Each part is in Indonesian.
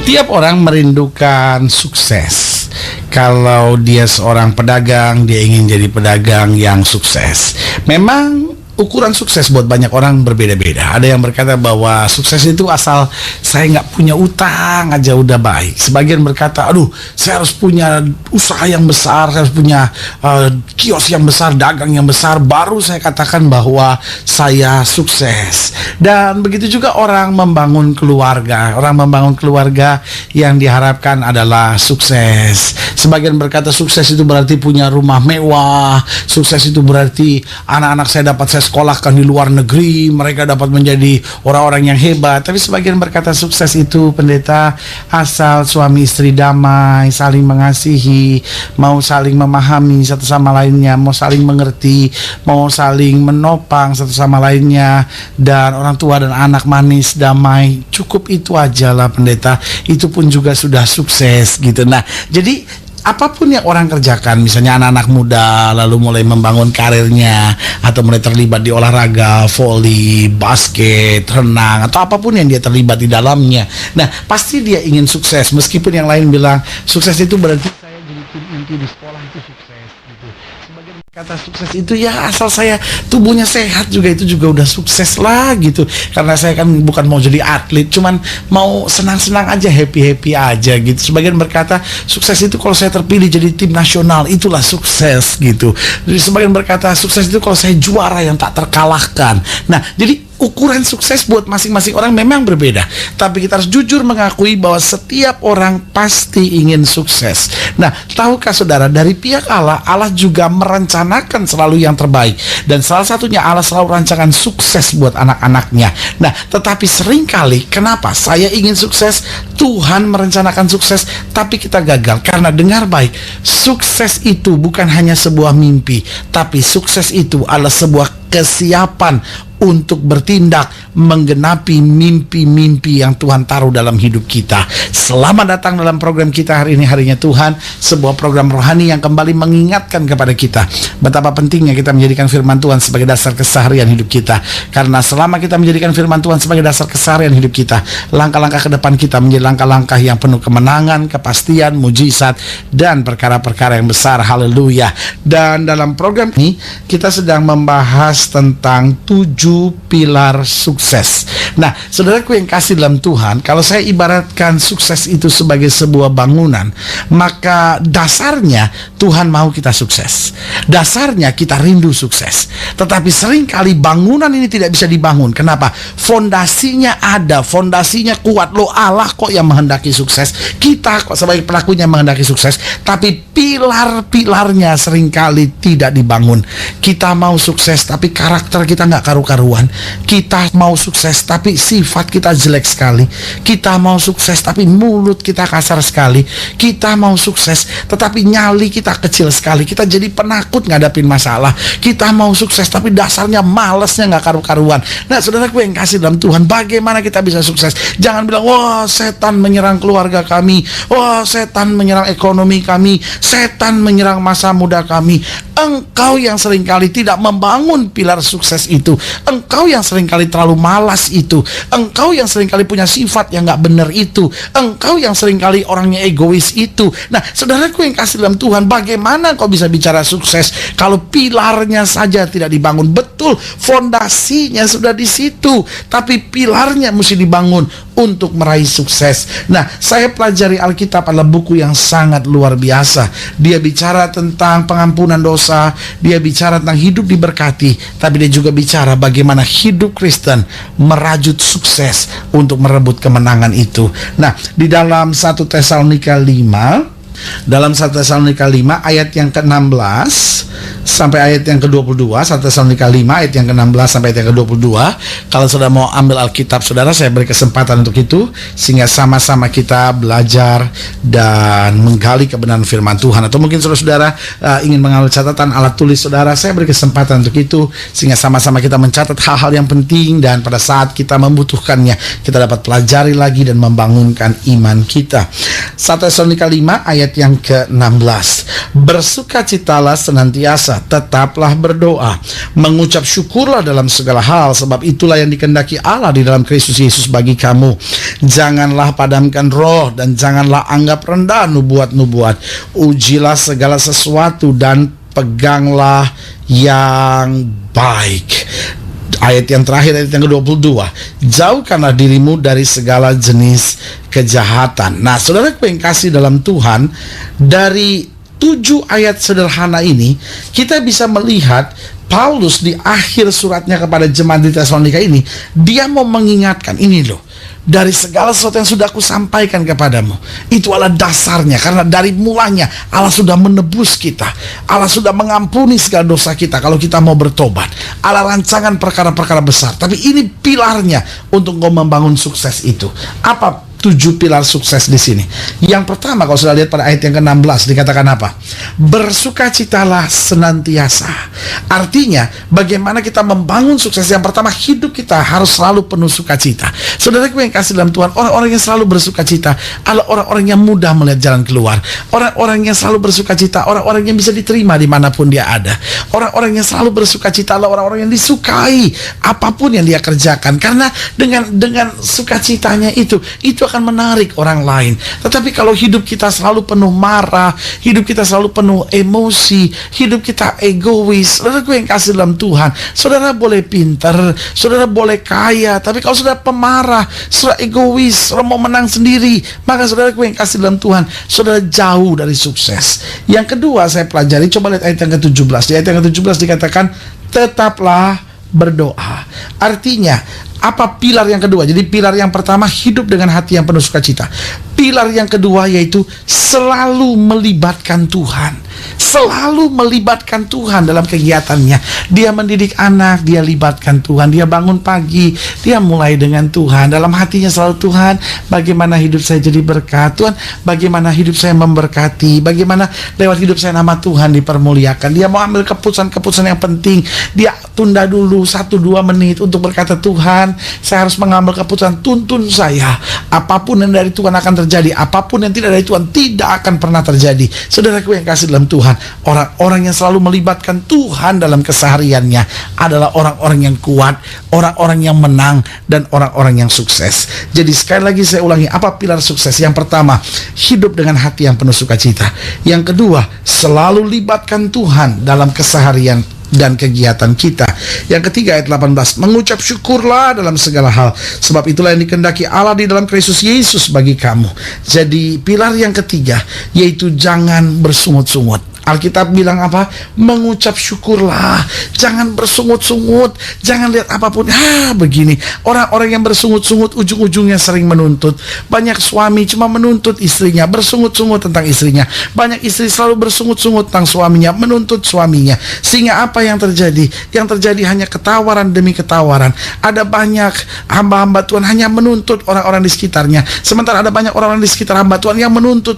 Setiap orang merindukan sukses. Kalau dia seorang pedagang, dia ingin jadi pedagang yang sukses. Memang ukuran sukses buat banyak orang berbeda-beda. Ada yang berkata bahwa sukses itu asal saya nggak punya utang aja udah baik. Sebagian berkata, aduh, saya harus punya usaha yang besar, saya harus punya kios yang besar, dagang yang besar, baru saya katakan bahwa saya sukses. Dan begitu juga orang membangun keluarga. Orang membangun keluarga yang diharapkan adalah sukses. Sebagian berkata sukses itu berarti punya rumah mewah, sukses itu berarti anak-anak saya dapat saya sekolahkan di luar negeri, mereka dapat menjadi orang-orang yang hebat. Tapi sebagian berkata sukses itu, pendeta, asal suami istri damai, saling mengasihi, mau saling memahami satu sama lainnya, mau saling mengerti, mau saling menopang satu sama lainnya, dan orang tua dan anak manis, damai. Cukup itu aja lah, pendeta. Itu pun juga sudah sukses gitu. Nah, jadi apapun yang orang kerjakan, misalnya anak-anak muda lalu mulai membangun karirnya atau mulai terlibat di olahraga, voli, basket, renang, atau apapun yang dia terlibat di dalamnya. Nah, pasti dia ingin sukses, meskipun yang lain bilang sukses itu berarti saya jadi tim inti di sekolah itu sukses gitu. Sebagian kata sukses itu ya asal saya tubuhnya sehat juga, itu juga udah sukses lah gitu. Karena saya kan bukan mau jadi atlet, cuman mau senang-senang aja, happy-happy aja gitu. Sebagian berkata sukses itu kalau saya terpilih jadi tim nasional, itulah sukses gitu. Jadi sebagian berkata sukses itu kalau saya juara yang tak terkalahkan. Nah, jadi ukuran sukses buat masing-masing orang memang berbeda. Tapi kita harus jujur mengakui bahwa setiap orang pasti ingin sukses. Nah, tahukah saudara, dari pihak Allah, Allah juga merencanakan selalu yang terbaik. Dan salah satunya Allah selalu rancangan sukses buat anak-anaknya. Nah, tetapi seringkali kenapa saya ingin sukses, Tuhan merencanakan sukses, tapi kita gagal. Karena dengar baik, sukses itu bukan hanya sebuah mimpi, tapi sukses itu adalah sebuah kesiapan untuk bertindak menggenapi mimpi-mimpi yang Tuhan taruh dalam hidup kita. Selamat datang dalam program kita hari ini, Harinya Tuhan, sebuah program rohani yang kembali mengingatkan kepada kita betapa pentingnya kita menjadikan firman Tuhan sebagai dasar keseharian hidup kita. Karena selama kita menjadikan firman Tuhan sebagai dasar keseharian hidup kita, langkah-langkah ke depan kita menjadi langkah-langkah yang penuh kemenangan, kepastian, mujizat, dan perkara-perkara yang besar. Haleluya. Dan dalam program ini kita sedang membahas tentang 7 pilar sukses. Nah, saudaraku yang kasih dalam Tuhan, kalau saya ibaratkan sukses itu sebagai sebuah bangunan, maka dasarnya Tuhan mau kita sukses. Dasarnya kita rindu sukses. Tetapi seringkali bangunan ini tidak bisa dibangun. Kenapa? Fondasinya ada, fondasinya kuat. Loh, Allah kok yang menghendaki sukses, kita kok sebagai pelakunya menghendaki sukses, tapi pilar-pilarnya seringkali tidak dibangun. Kita mau sukses tapi karakter kita nggak karu-karuan. Kita mau sukses tapi sifat kita jelek sekali. Kita mau sukses tapi mulut kita kasar sekali. Kita mau sukses tetapi nyali kita kecil sekali. Kita jadi penakut ngadapin masalah. Kita mau sukses tapi dasarnya malesnya nggak karu-karuan. Nah, saudaraku yang kasih dalam Tuhan, bagaimana kita bisa sukses? Jangan bilang, wah, setan menyerang keluarga kami, wah, setan menyerang ekonomi kami, setan menyerang masa muda kami. Engkau yang seringkali tidak membangun pilar sukses itu. Engkau yang seringkali terlalu malas itu. Engkau yang seringkali punya sifat yang gak benar itu. Engkau yang seringkali orangnya egois itu. Nah, saudaraku yang kasih dalam Tuhan, bagaimana kau bisa bicara sukses kalau pilarnya saja tidak dibangun? Betul, fondasinya sudah di situ, tapi pilarnya mesti dibangun untuk meraih sukses. Nah, saya pelajari Alkitab adalah buku yang sangat luar biasa. Dia bicara tentang pengampunan dosa, dia bicara tentang hidup diberkati, tapi dia juga bicara bagaimana hidup Kristen merajut sukses untuk merebut kemenangan itu. Nah, di dalam 1 Tesalonika 5, dalam 1 Tesalonika 5 ayat yang ke-16 sampai ayat yang ke-22, 1 Tesalonika 5 ayat yang ke-16 sampai ayat yang ke-22. Kalau saudara mau ambil Alkitab saudara, saya beri kesempatan untuk itu sehingga sama-sama kita belajar dan menggali kebenaran firman Tuhan. Atau mungkin saudara-saudara ingin mengambil catatan alat tulis saudara, saya beri kesempatan untuk itu sehingga sama-sama kita mencatat hal-hal yang penting, dan pada saat kita membutuhkannya kita dapat pelajari lagi dan membangunkan iman kita. 1 Tesalonika 5 ayat yang ke-16. Bersukacitalah senantiasa, tetaplah berdoa, mengucap syukurlah dalam segala hal, sebab itulah yang dikehendaki Allah di dalam Kristus Yesus bagi kamu. Janganlah padamkan roh, dan janganlah anggap rendah nubuat-nubuat. Ujilah segala sesuatu dan peganglah yang baik. Ayat yang terakhir, ayat yang ke-22. Jauhkanlah dirimu dari segala jenis kejahatan. Nah, saudara yang kasih dalam Tuhan, dari 7 ayat sederhana ini kita bisa melihat Paulus di akhir suratnya kepada jemaat di Tesalonika ini, dia mau mengingatkan, ini loh, dari segala sesuatu yang sudah aku sampaikan kepadamu, itu adalah dasarnya. Karena dari mulanya Allah sudah menebus kita, Allah sudah mengampuni segala dosa kita kalau kita mau bertobat. Allah rancangan perkara-perkara besar, tapi ini pilarnya untuk kau membangun sukses itu. Apa 7 pilar sukses di sini? Yang pertama, kalau sudah lihat pada ayat yang ke-16 dikatakan apa? Bersukacitalah senantiasa. Artinya, bagaimana kita membangun sukses? Yang pertama, hidup kita harus selalu penuh sukacita. Saudaraku yang kasih dalam Tuhan, orang-orang yang selalu bersukacita adalah orang-orang yang mudah melihat jalan keluar. Orang-orang yang selalu bersukacita, orang-orang yang bisa diterima dimanapun dia ada. Orang-orang yang selalu bersukacita adalah orang-orang yang disukai apapun yang dia kerjakan. Karena dengan sukacitanya itu akan menarik orang lain. Tetapi kalau hidup kita selalu penuh marah, hidup kita selalu penuh emosi, hidup kita egois, saudara gue yang kasih dalam Tuhan, saudara boleh pintar, saudara boleh kaya, tapi kalau saudara pemarah, saudara egois, saudara mau menang sendiri, maka saudara gue yang kasih dalam Tuhan, saudara jauh dari sukses. Yang kedua saya pelajari, coba lihat ayat yang ke-17. Di ayat yang ke-17 dikatakan, tetaplah berdoa. Artinya, apa pilar yang kedua? Jadi pilar yang pertama, hidup dengan hati yang penuh sukacita. Pilar yang kedua yaitu selalu melibatkan Tuhan. Selalu melibatkan Tuhan dalam kegiatannya. Dia mendidik anak, dia libatkan Tuhan. Dia bangun pagi, dia mulai dengan Tuhan. Dalam hatinya selalu, Tuhan, bagaimana hidup saya jadi berkat. Tuhan, bagaimana hidup saya memberkati. Bagaimana lewat hidup saya nama Tuhan dipermuliakan. Dia mau ambil keputusan-keputusan yang penting. Dia tunda dulu 1-2 menit untuk berkata, Tuhan, saya harus mengambil keputusan, tuntun saya. Apapun yang dari Tuhan akan terjadi, apapun yang tidak dari Tuhan tidak akan pernah terjadi. Saudaraku yang kasih dalam Tuhan, orang-orang yang selalu melibatkan Tuhan dalam kesehariannya adalah orang-orang yang kuat, orang-orang yang menang, dan orang-orang yang sukses. Jadi sekali lagi saya ulangi, apa pilar sukses? Yang pertama, hidup dengan hati yang penuh sukacita. Yang kedua, selalu libatkan Tuhan dalam keseharian dan kegiatan kita. Yang ketiga, ayat 18, mengucap syukurlah dalam segala hal, sebab itulah yang dikehendaki Allah di dalam Kristus Yesus bagi kamu. Jadi pilar yang ketiga yaitu jangan bersungut-sungut. Alkitab bilang apa? Mengucap syukurlah. Jangan bersungut-sungut. Jangan lihat apapun. Begini. Orang-orang yang bersungut-sungut ujung-ujungnya sering menuntut. Banyak suami cuma menuntut istrinya, bersungut-sungut tentang istrinya. Banyak istri selalu bersungut-sungut tentang suaminya, menuntut suaminya. Sehingga apa yang terjadi? Yang terjadi hanya ketawaran demi ketawaran. Ada banyak hamba-hamba Tuhan hanya menuntut orang-orang di sekitarnya. Sementara ada banyak orang-orang di sekitar hamba Tuhan yang menuntut.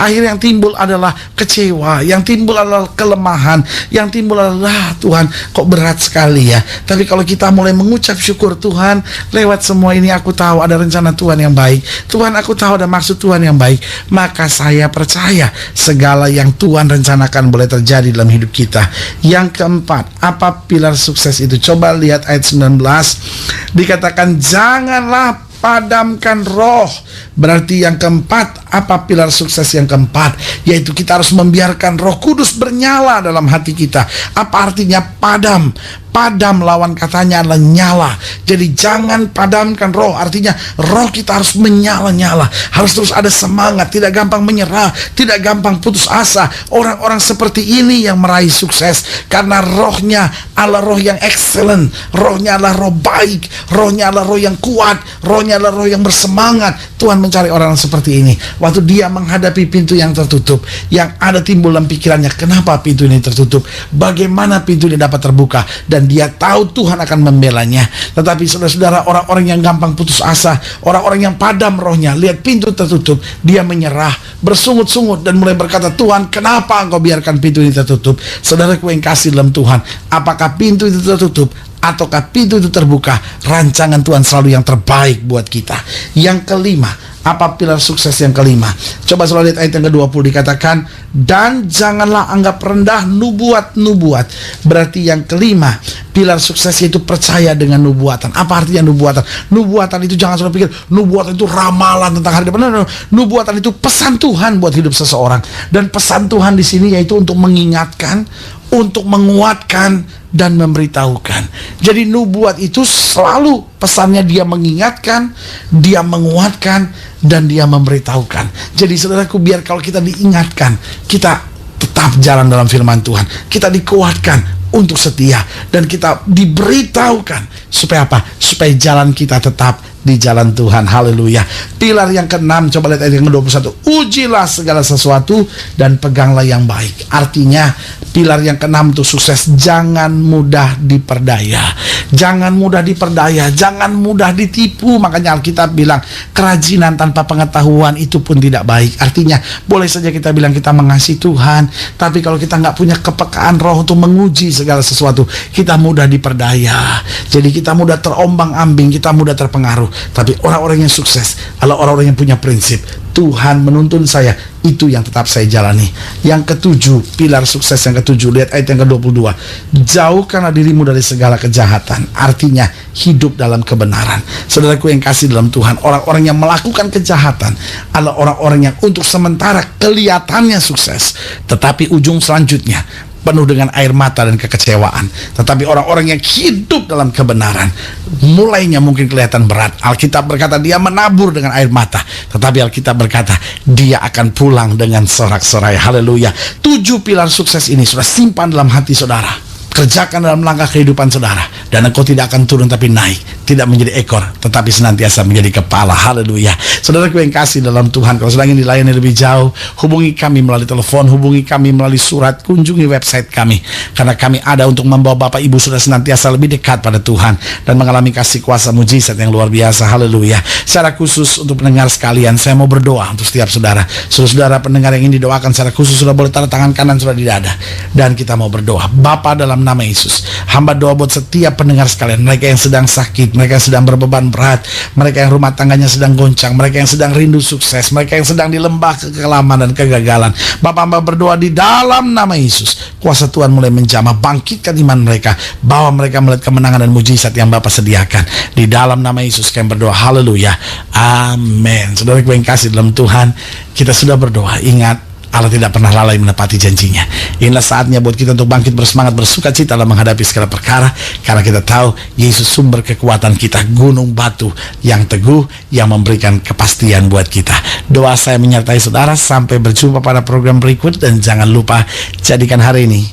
Akhirnya yang timbul adalah kecewa. Yang timbul adalah kelemahan. Yang timbul adalah, Tuhan, kok berat sekali ya. Tapi kalau kita mulai mengucap syukur, Tuhan, lewat semua ini aku tahu ada rencana Tuhan yang baik. Tuhan, aku tahu ada maksud Tuhan yang baik. Maka saya percaya segala yang Tuhan rencanakan boleh terjadi dalam hidup kita. Yang keempat, apa pilar sukses itu? Coba lihat ayat 19. Dikatakan, janganlah padamkan roh. Berarti yang keempat, apa pilar sukses yang keempat? Yaitu kita harus membiarkan Roh Kudus bernyala dalam hati kita. Apa artinya padam? Padam lawan katanya adalah nyala. Jadi jangan padamkan roh. Artinya roh kita harus menyala-nyala, harus terus ada semangat, tidak gampang menyerah, tidak gampang putus asa. Orang-orang seperti ini yang meraih sukses karena rohnya adalah roh yang excellent, rohnya adalah roh baik, rohnya adalah roh yang kuat, rohnya adalah roh yang bersemangat. Tuhan mencari orang seperti ini. Waktu dia menghadapi pintu yang tertutup, yang ada timbul dalam pikirannya, kenapa pintu ini tertutup? Bagaimana pintu ini dapat terbuka? Dan dia tahu Tuhan akan membelanya. Tetapi saudara-saudara, orang-orang yang gampang putus asa, orang-orang yang padam rohnya, lihat pintu tertutup, dia menyerah, bersungut-sungut dan mulai berkata, Tuhan, kenapa engkau biarkan pintu ini tertutup? Saudaraku yang kasih dalam Tuhan, apakah pintu itu tertutup ataukah pintu itu terbuka? Rancangan Tuhan selalu yang terbaik buat kita. Yang kelima, Apa pilar sukses yang kelima? Coba selalu lihat ayat yang ke-20, dikatakan, dan janganlah anggap rendah nubuat-nubuat. Berarti yang kelima, pilar sukses itu percaya dengan nubuatan. Apa artinya nubuatan? Nubuatan itu jangan selalu pikir nubuatan itu ramalan tentang hari depan. No. Nubuatan itu pesan Tuhan buat hidup seseorang. Dan pesan Tuhan di sini yaitu untuk mengingatkan, untuk menguatkan, dan memberitahukan. Jadi nubuat itu selalu pesannya dia mengingatkan, dia menguatkan, dan dia memberitahukan. Jadi saudaraku, biar kalau kita diingatkan, kita tetap jalan dalam firman Tuhan, kita dikuatkan untuk setia, dan kita diberitahukan supaya apa? Supaya jalan kita tetap di jalan Tuhan. Haleluya. Pilar yang keenam, coba lihat ayat yang ke-21. Ujilah segala sesuatu dan peganglah yang baik. Artinya pilar yang keenam itu sukses, jangan mudah diperdaya. Jangan mudah diperdaya, jangan mudah ditipu. Makanya Alkitab bilang kerajinan tanpa pengetahuan itu pun tidak baik. Artinya boleh saja kita bilang kita mengasihi Tuhan, tapi kalau kita nggak punya kepekaan roh untuk menguji segala sesuatu, kita mudah diperdaya. Jadi kita mudah terombang-ambing, kita mudah terpengaruh. Tapi orang-orang yang sukses adalah orang-orang yang punya prinsip. Tuhan menuntun saya, itu yang tetap saya jalani. Yang ketujuh, pilar sukses yang ketujuh, lihat ayat yang ke-22. Jauhkanlah dirimu dari segala kejahatan. Artinya hidup dalam kebenaran. Saudaraku yang kasih dalam Tuhan, orang-orang yang melakukan kejahatan adalah orang-orang yang untuk sementara kelihatannya sukses, tetapi ujung selanjutnya penuh dengan air mata dan kekecewaan. Tetapi orang-orang yang hidup dalam kebenaran, mulainya mungkin kelihatan berat. Alkitab berkata dia menabur dengan air mata, tetapi Alkitab berkata dia akan pulang dengan sorak-sorai. Haleluya. 7 pilar sukses ini sudah simpan dalam hati saudara. Kerjakan dalam langkah kehidupan saudara, dan engkau tidak akan turun tapi naik, tidak menjadi ekor tetapi senantiasa menjadi kepala. Haleluya. Saudaraku yang kasih dalam Tuhan, kalau sedang ingin dilayani lebih jauh, hubungi kami melalui telepon, hubungi kami melalui surat, kunjungi website kami, karena kami ada untuk membawa Bapak Ibu sudah senantiasa lebih dekat pada Tuhan dan mengalami kasih kuasa mujizat yang luar biasa. Haleluya. Secara khusus untuk pendengar sekalian, saya mau berdoa untuk setiap saudara. Saudara pendengar yang ingin didoakan secara khusus sudah boleh taruh tangan kanan sudah di dada, dan kita mau berdoa. Bapa, dalam nama Yesus, hamba doa buat setiap pendengar sekalian, mereka yang sedang sakit, mereka yang sedang berbeban berat, mereka yang rumah tangganya sedang goncang, mereka yang sedang rindu sukses, mereka yang sedang di lembah kekelaman dan kegagalan. Bapak, hamba berdoa di dalam nama Yesus, kuasa Tuhan mulai menjamah, bangkitkan iman mereka, bawa mereka melihat kemenangan dan mujizat yang Bapak sediakan. Di dalam nama Yesus kami berdoa. Haleluya. Amin. Saudara yang kasih dalam Tuhan, kita sudah berdoa. Ingat, Allah tidak pernah lalai menepati janjinya. Inilah saatnya buat kita untuk bangkit bersemangat, bersuka cita dalam menghadapi segala perkara, karena kita tahu Yesus sumber kekuatan kita, gunung batu yang teguh yang memberikan kepastian buat kita. Doa saya menyertai saudara. Sampai berjumpa pada program berikut, dan jangan lupa jadikan hari ini